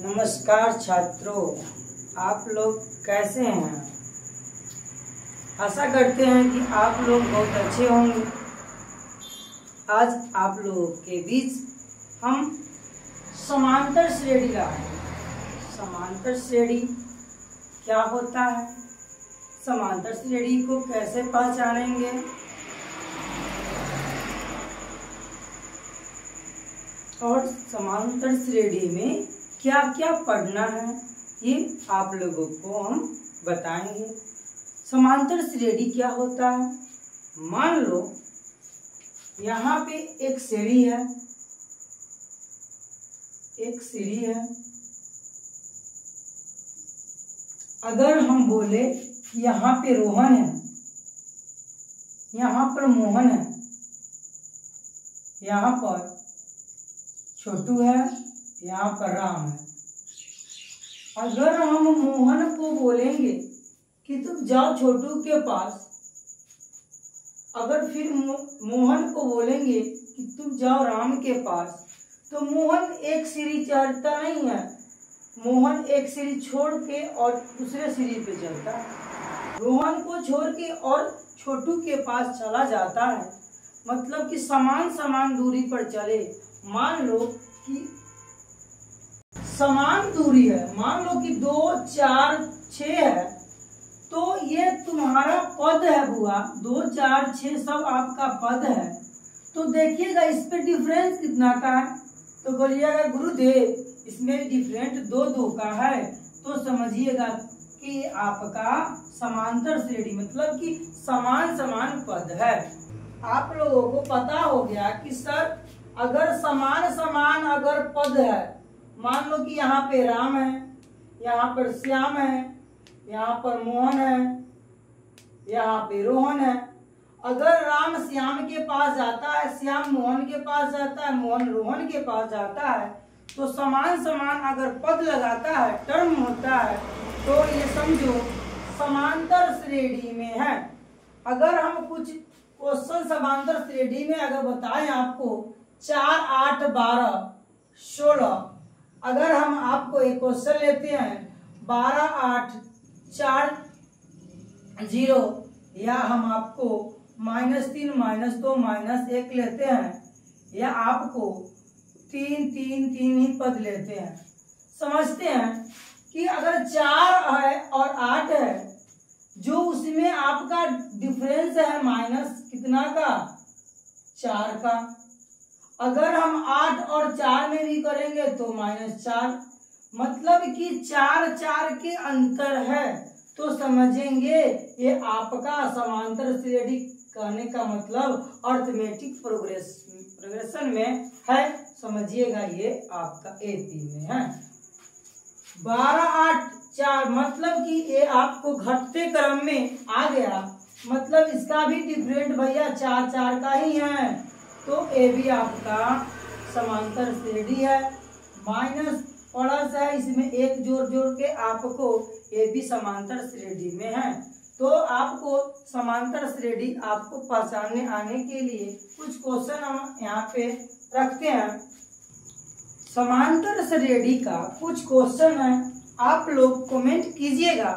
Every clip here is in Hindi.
नमस्कार छात्रों, आप लोग कैसे हैं। आशा करते हैं कि आप लोग बहुत अच्छे होंगे। आज आप लोगों के बीच हम समांतर श्रेणी लाए हैं। समांतर श्रेणी क्या होता है, समांतर श्रेणी को कैसे पहचानेंगे, और समांतर श्रेणी में क्या क्या पढ़ना है, ये आप लोगों को हम बताएंगे। समांतर श्रेणी क्या होता है, मान लो यहाँ पे एक सीढ़ी है, अगर हम बोले यहाँ पे रोहन है, यहाँ पर मोहन है, यहाँ पर छोटू है, यहाँ पर राम है। अगर हम मोहन को बोलेंगे कि तुम जाओ छोटू के पास, अगर फिर मोहन को बोलेंगे कि तुम जाओ राम के पास, तो मोहन एक सीढ़ी चढ़ता नहीं है, मोहन एक सीढ़ी छोड़ के और दूसरे सीढ़ी पे चलता है। रोहन को छोड़ के और छोटू के पास चला जाता है, मतलब कि समान समान दूरी पर चले। मान लो कि समान दूरी है, मान लो कि 2, 4, 6 है, तो ये तुम्हारा पद है बुआ, 2, 4, 6 सब आपका पद है। तो देखिएगा इस पे डिफरेंस कितना का है, तो बोलिएगा गुरुदेव इसमें डिफरेंस 2, 2 का है, तो समझिएगा कि आपका समांतर श्रेणी मतलब कि समान समान पद है। आप लोगों को पता हो गया कि सर अगर समान समान अगर पद है, मान लो कि यहाँ पे राम है, यहाँ पर श्याम है, यहाँ पर मोहन है, यहाँ पे रोहन है। अगर राम श्याम के पास जाता है, श्याम मोहन के पास जाता है, मोहन रोहन के पास जाता है, तो समान समान अगर पद लगाता है, टर्म होता है, तो ये समझो समांतर श्रेणी में है। अगर हम कुछ क्वेश्चन समांतर श्रेणी में अगर बताएं आपको 4, 8, 12, 16, अगर हम आपको एक क्वेश्चन लेते हैं 12, 8, 4, 0, या हम आपको -3, -2, -1 लेते हैं, या आपको 3, 3, 3 ही पद लेते हैं, समझते हैं कि अगर 4 है और 8 है, जो उसमें आपका डिफरेंस है माइनस कितना का, 4 का। अगर हम 8 और 4 में भी करेंगे तो -4, मतलब कि 4, 4 के अंतर है, तो समझेंगे ये आपका समांतर श्रेणी कहने का मतलब अर्थमेटिक प्रोग्रेशन में है। समझिएगा ये आपका A3 में है। 12, 8, 4 मतलब कि ये आपको घटते क्रम में आ गया, मतलब इसका भी डिफरेंट भैया 4, 4 का ही है, तो ये भी आपका समांतर श्रेणी है। माइनस प्लस है, इसमें एक जोड़ के आपको ये भी समांतर श्रेणी में है। तो आपको समांतर श्रेणी आपको पहचानने आने के लिए कुछ क्वेश्चन हम यहाँ पे रखते हैं। समांतर श्रेणी का कुछ क्वेश्चन है, आप लोग कमेंट कीजिएगा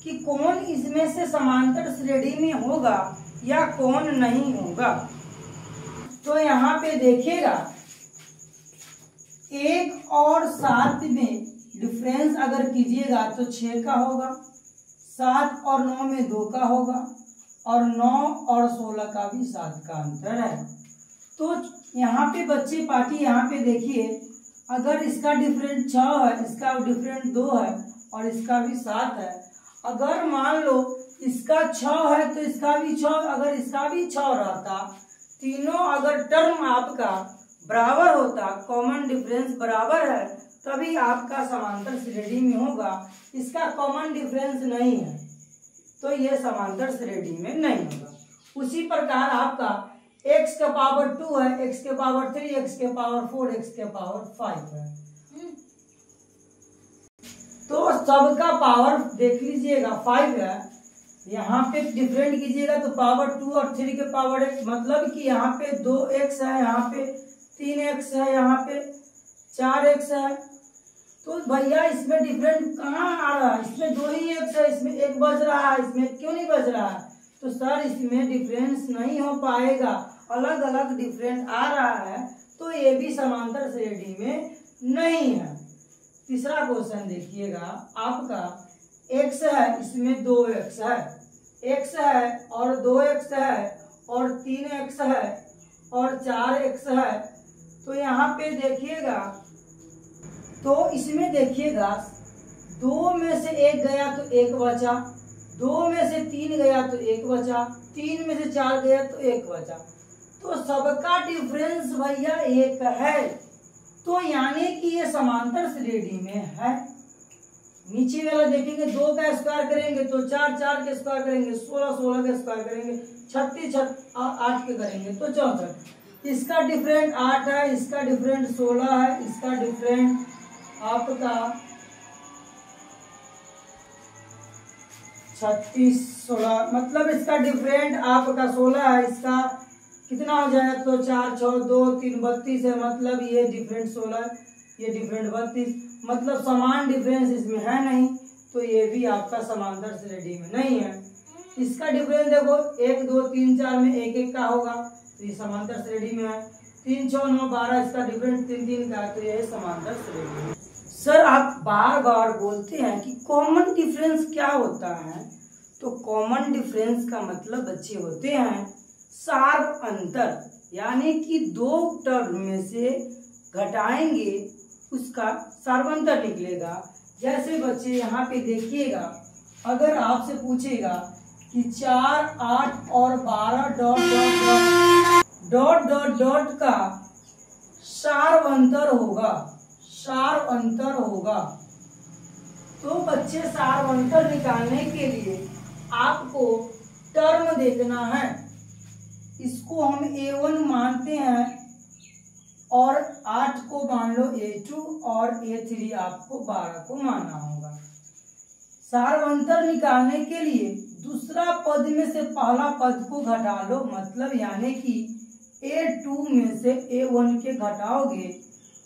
कि कौन इसमें से समांतर श्रेणी में होगा या कौन नहीं होगा। तो यहाँ पे देखिएगा 1 और 7 में डिफरेंस अगर कीजिएगा तो 6 का होगा, 7 और 9 में 2 का होगा, और 9 और 16 का भी 7 का अंतर है। तो यहाँ पे बच्चे पार्टी यहाँ पे देखिए, अगर इसका डिफरेंट 6 है, इसका डिफरेंट 2 है, और इसका भी 7 है। अगर मान लो इसका 6 है तो इसका भी 6, अगर इसका भी 6 रहता, तीनों अगर टर्म आपका बराबर होता, कॉमन डिफरेंस बराबर है, तभी आपका समांतर श्रेणी में होगा। इसका कॉमन डिफरेंस नहीं है, तो ये समांतर श्रेणी में नहीं होगा। उसी प्रकार आपका x के पावर 2 है, x के पावर 3, x के पावर 4, x के पावर 5 है, तो सबका पावर देख लीजिएगा 5 है। यहाँ पे डिफरेंट कीजिएगा तो पावर 2 और 3 के पावर 1, मतलब कि यहाँ पे 2x है, यहाँ पे 3x है, यहाँ पे 4x है, तो भैया इसमें डिफरेंट कहाँ आ रहा है? इसमें दो ही एक्स है, इसमें एक बच रहा है, इसमें क्यों नहीं बच रहा है? तो सर इसमें डिफरेंस नहीं हो पाएगा, अलग अलग डिफरेंट आ रहा है, तो ये भी समांतर श्रेणी में नहीं है। तीसरा क्वेश्चन देखिएगा आपका, एक्स है, इसमें 2x है, x है और 2x है और 3x है और 4x है। तो यहाँ पे देखिएगा, तो इसमें देखिएगा 2 में से 1 गया तो 1 बचा, 2 में से 3 गया तो 1 बचा, 3 में से 4 गया तो 1 बचा। तो सबका डिफरेंस भैया 1 है, तो यानी कि ये समांतर श्रेणी में है। नीचे वाला देखेंगे 2 का स्क्वायर करेंगे तो 4, 4 के स्क्वायर करेंगे 16, 16 के स्क्वायर करेंगे 36, 8 के करेंगे तो 64। इसका डिफरेंट 8 है, इसका डिफरेंट 16 है, इसका डिफरेंट आपका 36, 16, मतलब इसका डिफरेंट आपका 16 है। इसका कितना हो जाएगा? तो 4, 6, 2, 3, 32 है, मतलब ये डिफरेंट 16, ये डिफरेंट 32, मतलब समान डिफरेंस इसमें है नहीं, तो ये भी आपका समांतर श्रेणी में नहीं है। इसका डिफरेंस देखो 1, 2, 3, 4 में 1, 1 का होगा, तो ये समांतर श्रेणी में है। 3, 6, 9, 12, इसका डिफरेंस 3, 3 का, तो ये समांतर श्रेणी में। सर आप बार बार बोलते हैं कि कॉमन डिफरेंस क्या होता है? तो कॉमन डिफरेंस का मतलब बच्चे होते हैं सार अंतर, यानी कि 2 टर्म में से घटाएंगे उसका सार्वंतर निकलेगा। जैसे बच्चे यहाँ पे देखिएगा, अगर आपसे पूछेगा कि 4, 8 और 12 dot dot dot dot dot का सार्वंतर होगा, सार्वंतर होगा, तो बच्चे सार्वंतर निकालने के लिए आपको टर्म देखना है। इसको हम A1 मानते हैं और 8 को मान लो A2 और A3 आपको 12 को मानना होगा। सार्वंतर निकालने के लिए दूसरा पद में से पहला पद को घटा लो, मतलब यानी कि A2 में से A1 के घटाओगे,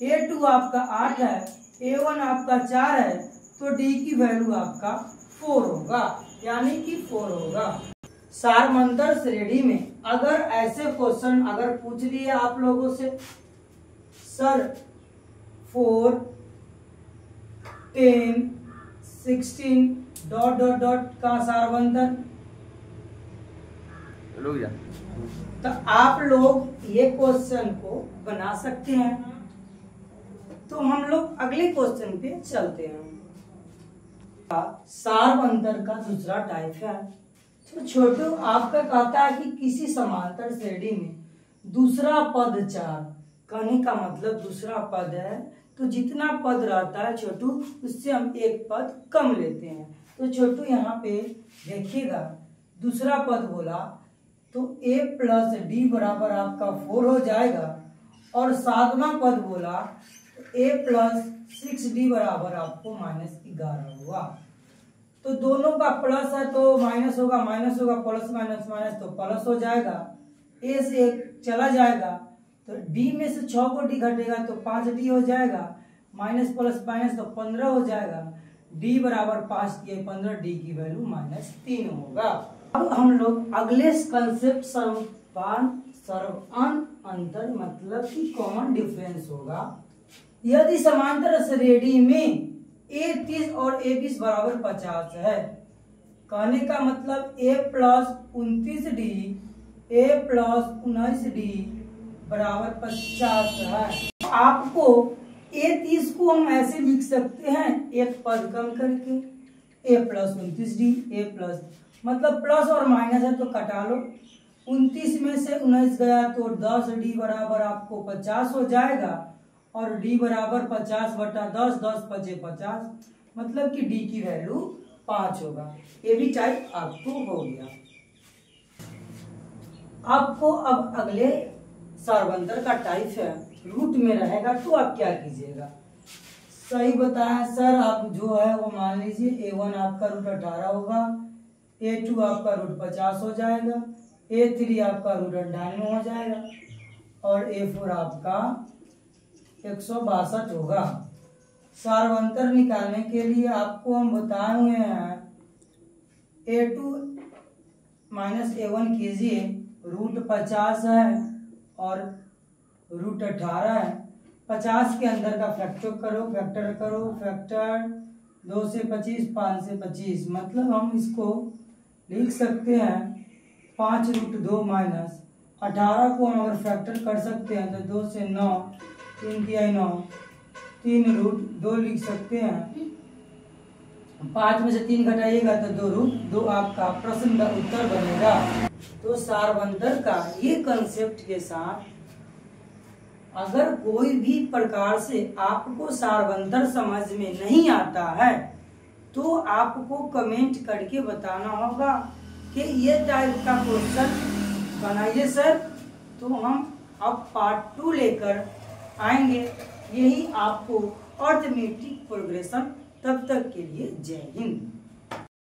A2 आपका 8 है, A1 आपका 4 है, तो D की वैल्यू आपका 4 होगा, यानी कि 4 होगा। सार्वंतर श्रेणी में अगर ऐसे क्वेश्चन अगर पूछ लिए आप लोगों से, सर 4, 10, 16 डॉट डॉट डॉट का सार्वंतर, तो आप लोग ये क्वेश्चन को बना सकते हैं। तो हम लोग अगले क्वेश्चन पे चलते हैं। सार्वंतर का दूसरा टाइप है। तो छोटू आपका कहता है कि किसी समांतर श्रेणी में दूसरा पद 4, कहने का मतलब दूसरा पद है तो जितना पद रहता है छोटू उससे हम एक पद कम लेते हैं। तो छोटू यहाँ पे देखिएगा दूसरा पद बोला तो a प्लस डी बराबर आपका 4 हो जाएगा, और सातवां पद बोला तो a प्लस 6d बराबर आपको -11 होगा। तो दोनों का प्लस है तो माइनस होगा, माइनस होगा, प्लस माइनस माइनस तो प्लस हो जाएगा, a से 1 चला जाएगा, तो d में से 6 को d घटेगा तो 5d हो जाएगा, माइनस प्लस माइनस तो 15 हो जाएगा, d बराबर 5 किए 15, d की वैल्यू -3 होगा। अब हम लोग अगले कंसेप्ट सर्वान अंतर मतलब कि कॉमन डिफरेंस होगा। यदि समांतर श्रेणी में a 30 और a 20 बराबर 50 है, कहने का मतलब a plus 29d a plus 19d बराबर 50 है। आपको a 30 को हम ऐसे लिख सकते हैं एक पद कम करके a plus 29d a plus, मतलब प्लस और माइनस है तो कटा लो, 29 में से 19 गया तो 10d बराबर आपको 50 हो जाएगा, और d बराबर 50/10, 10 बचे 50, मतलब कि d की वैल्यू 5 होगा। ये भी टाइप आपको हो गया। आपको अब अगले सार्वंतर का टाइप है रूट में रहेगा, तो आप क्या कीजिएगा? सही बताया सर, आप जो है वो मान लीजिए a1 आपका रूट 18 होगा, a2 आपका रूट 50 हो जाएगा, a3 आपका रूट 98 हो जाएगा, और a4 आपका 162 होगा। सार्वंतर निकालने के लिए आपको हम बताए हुए हैं A2 माइनस A1 कीजिए, रूट 50 है और रूट 18 है। 50 के अंदर का फैक्टर करो, फैक्टर 2 से 25, 5 से 25, मतलब हम इसको लिख सकते हैं 5 रूट 2 माइनस 18 को हम अगर फैक्टर कर सकते हैं तो 2 से 9, 3 तिहाई 9, 3 रूट 2 लिख सकते हैं। 5 में से 3 घटाइएगा तो 2 रूट 2 आपका प्रश्न का उत्तर बनेगा। तो सार्वंतर का ये कंसेप्ट के साथ अगर कोई भी प्रकार से आपको सार्वंतर समझ में नहीं आता है तो आपको कमेंट करके बताना होगा कि ये टाइप का क्वेश्चन बनाइए सर, तो हम अब पार्ट 2 लेकर आएंगे। यही आपको अर्थमेटिक प्रोग्रेशन। तब तक के लिए जय हिंद।